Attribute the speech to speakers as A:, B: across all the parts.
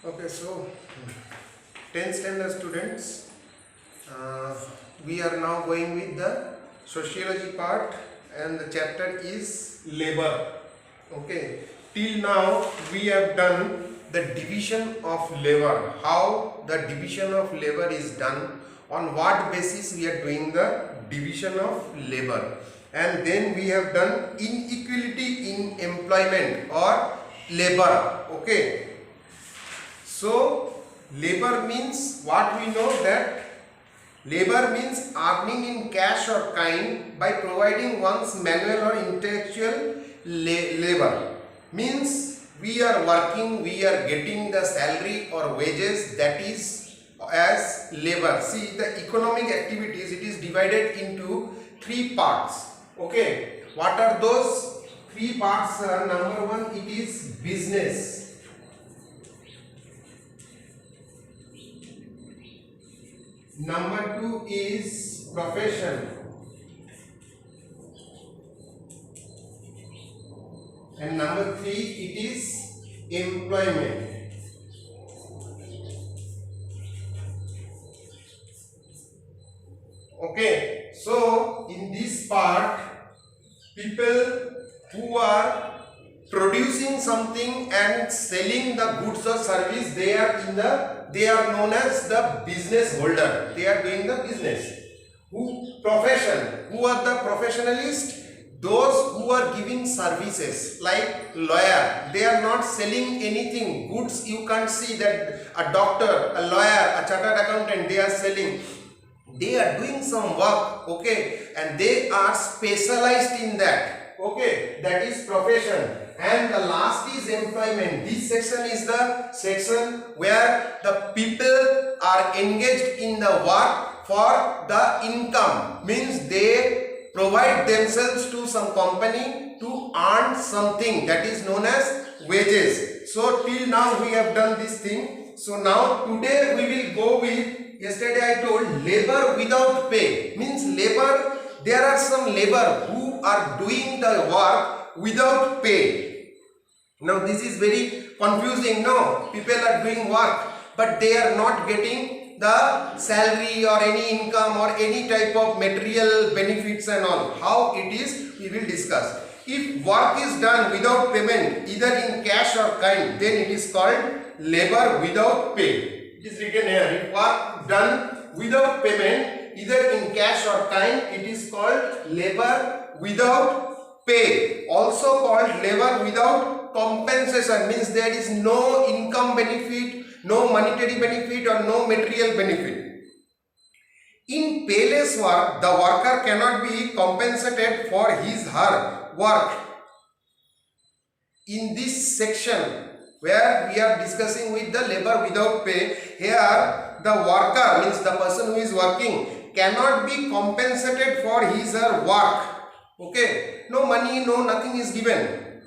A: Okay, so 10th standard students, we are now going with the sociology part, and the chapter is labor. Okay, till now we have done the division of labor, how the division of labor is done, on what basis we are doing the division of labor, and then we have done inequality in employment or labor. Okay, so labor means what we know, that labor means earning in cash or kind by providing one's manual or intellectual labor. Means we are working, we are getting the salary or wages, that is as labor. See, the economic activities, it is divided into three parts. Okay, what are those three parts? Number one, it is business. Number two is profession, and number three, it is employment. Okay, so in this part, people who are producing something and selling the goods or service, they are known as the business holder. They are doing the business. Profession, who are the professionalists? Those who are giving services, like lawyer. They are not selling anything goods. You can't see that a doctor, a lawyer, a chartered accountant, they are selling. They are doing some work, okay, and they are specialized in that. Okay, that is profession. And the last is employment. This section is the section where the people are engaged in the work for the income. Means they provide themselves to some company to earn something, that is known as wages. So till now we have done this thing. So now today we will go with, yesterday I told, labor without pay. Means labor, there are some labor who are doing the work without pay. Now this is very confusing. No, people are doing work, but they are not getting the salary or any income or any type of material benefits and all. How it is, we will discuss. If work is done without payment, either in cash or kind, then it is called labor without pay. It is written here. If work done without payment, either in cash or kind, it is called labor without pay. Also called labor without compensation. Means there is no income benefit, no monetary benefit, or no material benefit. In payless work, the worker cannot be compensated for his her work. In this section where we are discussing with the labor without pay, here the worker, means the person who is working, cannot be compensated for his her work. Okay, no money, no nothing is given.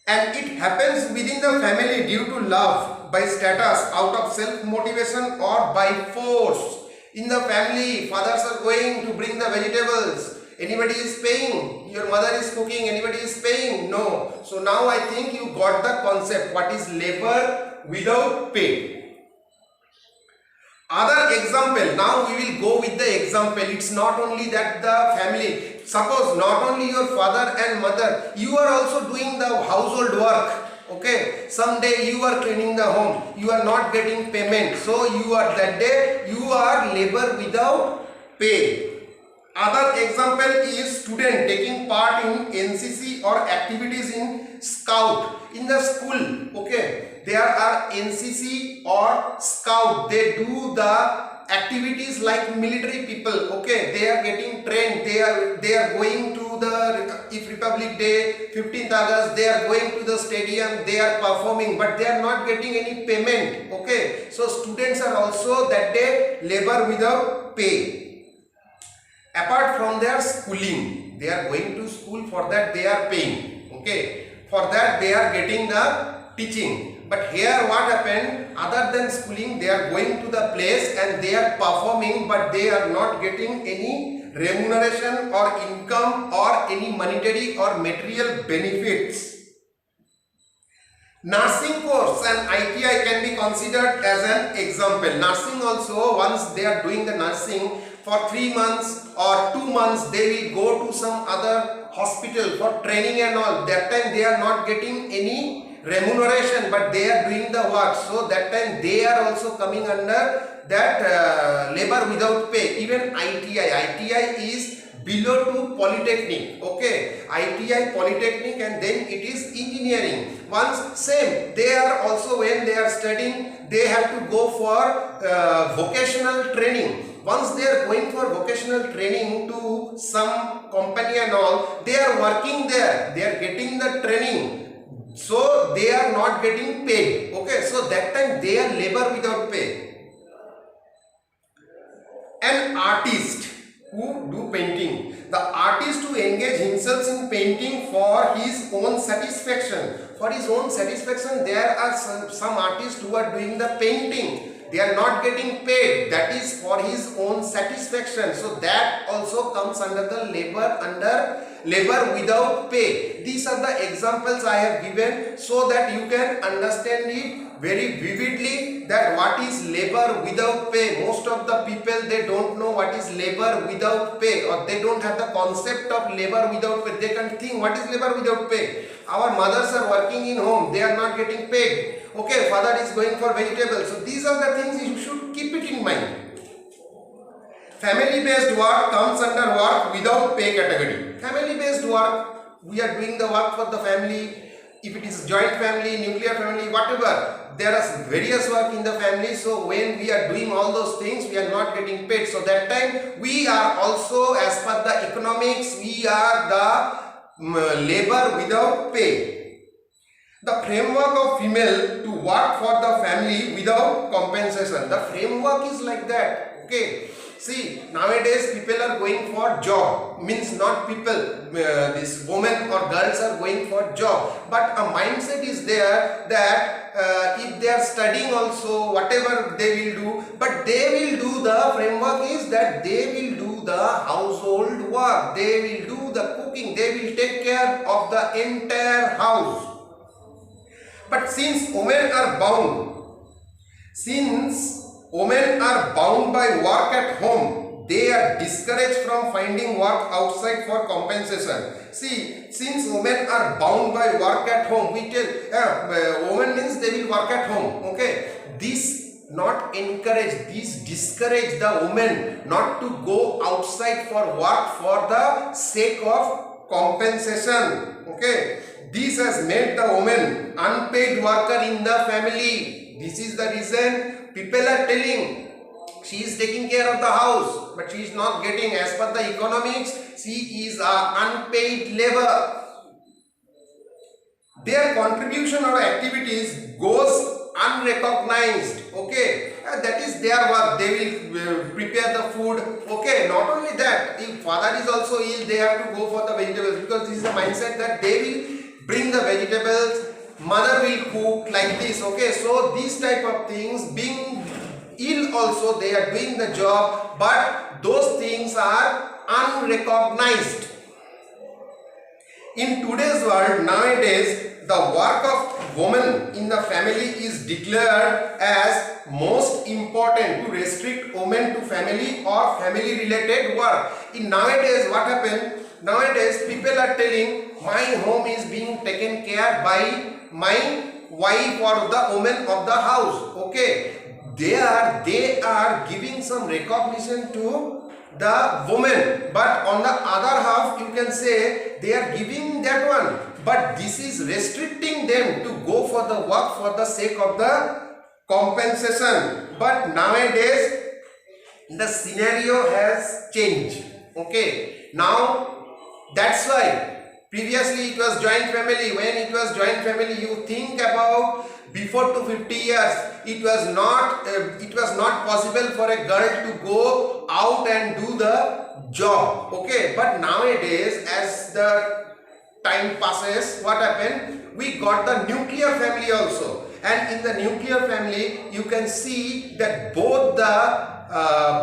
A: And it happens within the family due to love, by status, out of self-motivation, or by force. In the family, fathers are going to bring the vegetables. Anybody is paying? Your mother is cooking, anybody is paying? No. So now I think you got the concept. What is labor without pay? Other example, now we will go with the example. It's not only that the family, suppose not only your father and mother, you are also doing the household work. Okay, someday you are cleaning the home, you are not getting payment, so you are, that day you are labor without pay. Other example is student taking part in NCC or activities in Scout in the school. Okay, there are NCC or Scout, they do the activities like military people. Okay, they are getting trained, they are going to the, if Republic Day, 15th August, they are going to the stadium, they are performing, but they are not getting any payment. Okay, so students are also that day labor without pay. Apart from their schooling, they are going to school, for that they are paying. Okay, for that they are getting the teaching. But here what happened, other than schooling, they are going to the place and they are performing, but they are not getting any remuneration or income or any monetary or material benefits. Nursing course and ITI can be considered as an example. Nursing also, once they are doing the nursing for 3 months or 2 months, they will go to some other hospital for training and all. That time they are not getting any remuneration, but they are doing the work. So that time they are also coming under that labor without pay. Even ITI is below to polytechnic. Okay, ITI polytechnic, and then it is engineering. Once same, they are also, when they are studying, they have to go for vocational training. Once they are going for vocational training to some company and all, they are working there, they are getting the training, so they are not getting paid. Okay, so that time they are labor without pay. An artist who do painting, the artist who engage himself in painting for his own satisfaction. For his own satisfaction, there are some artists who are doing the painting, they are not getting paid, that is for his own satisfaction. So that also comes under the labor without pay. These are the examples I have given so that you can understand it very vividly, that what is labor without pay. Most of the people, they don't know what is labor without pay, or they don't have the concept of labor without pay. They can think, what is labor without pay? Our mothers are working in home, they are not getting paid. Okay, father is going for vegetables. So these are the things you should keep it in mind. Family based work comes under work without pay category. Family based work, we are doing the work for the family. If it is joint family, nuclear family, whatever, there are various work in the family. So when we are doing all those things, we are not getting paid. So that time we are also, as per the economics, we are the labor without pay. The framework of female to work for the family without compensation. The framework is like that. Okay. See, nowadays people are going for job, means not people, this women or girls are going for job, but a mindset is there that if they are studying also, whatever they will do, but they will do, the framework is that they will do the household work, they will do the cooking, they will take care of the entire house. But since women are bound by work at home, they are discouraged from finding work outside for compensation. See, since women are bound by work at home, we tell women means they will work at home. Okay, this not encourage, this discourage the women not to go outside for work for the sake of compensation. Okay, this has made the woman unpaid worker in the family. This is the reason people are telling she is taking care of the house, but she is not getting, as per the economics, she is unpaid labor. Their contribution or activities goes unrecognized. Okay, that is their work, they will prepare the food. Okay, not only that, if father is also ill, they have to go for the vegetables, because this is the mindset that they will bring the vegetables, mother will cook, like this. Okay, so these type of things, being ill also they are doing the job, but those things are unrecognized. In today's world, nowadays, the work of woman in the family is declared as most important, to restrict women to family or family related work. In nowadays, what happened? Nowadays, people are telling, my home is being taken care by my wife or the woman of the house. Okay, they are giving some recognition to the woman, but on the other half, you can say they are giving that one, but this is restricting them to go for the work for the sake of the compensation. But nowadays the scenario has changed. Okay, now that's why previously it was joint family. When it was joint family, you think about before 250 years, it was not possible for a girl to go out and do the job. Okay, but nowadays, as the time passes, what happened? We got the nuclear family also, and in the nuclear family, you can see that both the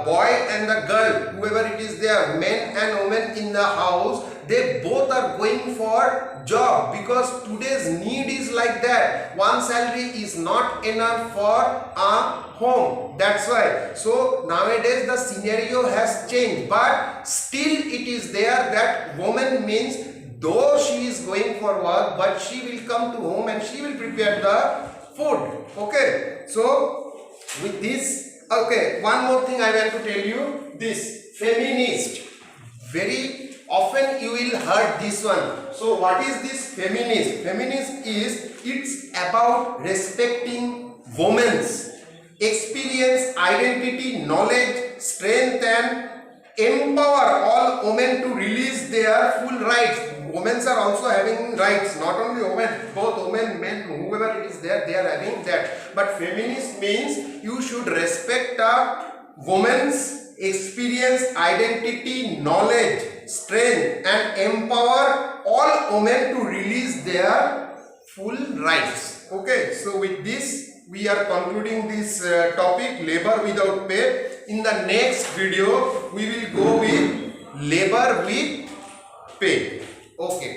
A: boy and the girl, whoever it is there, men and women in the house, they both are going for job, because today's need is like that. One salary is not enough for a home. That's why. So nowadays the scenario has changed, but still it is there that woman means though she is going for work, but she will come to home and she will prepare the food. Okay. So with this, okay, one more thing I want to tell you, this feminist. Very often you will heard this one. So what is this feminist? Feminist is, it's about respecting women's experience, identity, knowledge, strength, and empower all women to release their full rights. Women are also having rights, not only women, both women, men, whoever it is there, they are having that. But feminist means you should respect a woman's experience, identity, knowledge, strength, and empower all women to release their full rights. Okay, so with this we are concluding this topic, labor without pay. In the next video we will go with labor with pay. Okay.